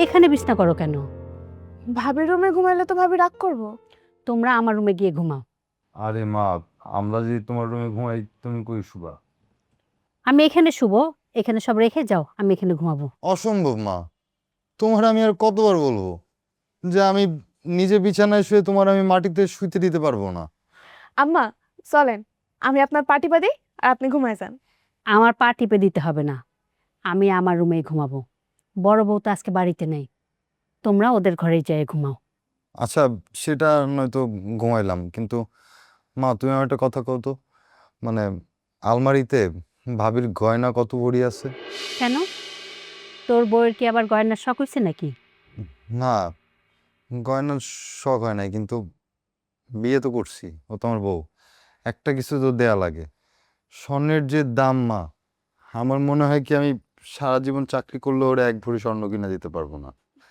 এখানে বিছনা করো কেন? ভাবির রুমে ঘুমাইলে তো ভাবি রাগ করবো। তোমরা আমার রুমে গিয়ে ঘুমাও। আরে মা, আমরা যদি তোমার রুমে ঘুমাই তুমি কই শুবা? আমি এখানে শুবো, এখানে সব রেখে যাও, আমি এখানে ঘুমাবো। অসম্ভব মা, তোমার আমি আর কতবার বলবো যে আমি নিজে বিছানায় শুয়ে তোমার আমি মাটিতে শুইতে দিতে পারবো না। আম্মা চলেন, আমি আপনার পা টিপা দিই আর আপনি ঘুমায় যান। আমার পা টিপে দিতে হবে না, আমি আমার রুমেই ঘুমাবো। বড় বউ তো আজকে বাড়িতে নেই, তোমরা ওদের ঘরেই যেয়ে ঘুমাও। আচ্ছা, সেটা নয়তো ঘুমাইলাম, কিন্তু মা তুমি আমার একটা কথা কও তো, মানে আলমারিতে ভাবির গয়না কত ভরি আছে? কেন, তোর বউয়ের কি আবার গয়নার শখ হয়েছে নাকি? না, গয়নার শখ হয় নাই, কিন্তু বিয়ে তো করছি, ও তো আমার বউ, একটা কিছু তো দেয়া লাগে। স্বর্ণের যে দাম মা, আমার মনে হয় কি আমি সারা জীবন চাকরি করলে ওরা এক ভরি স্বর্ণ কিনে দিতে পারবো না।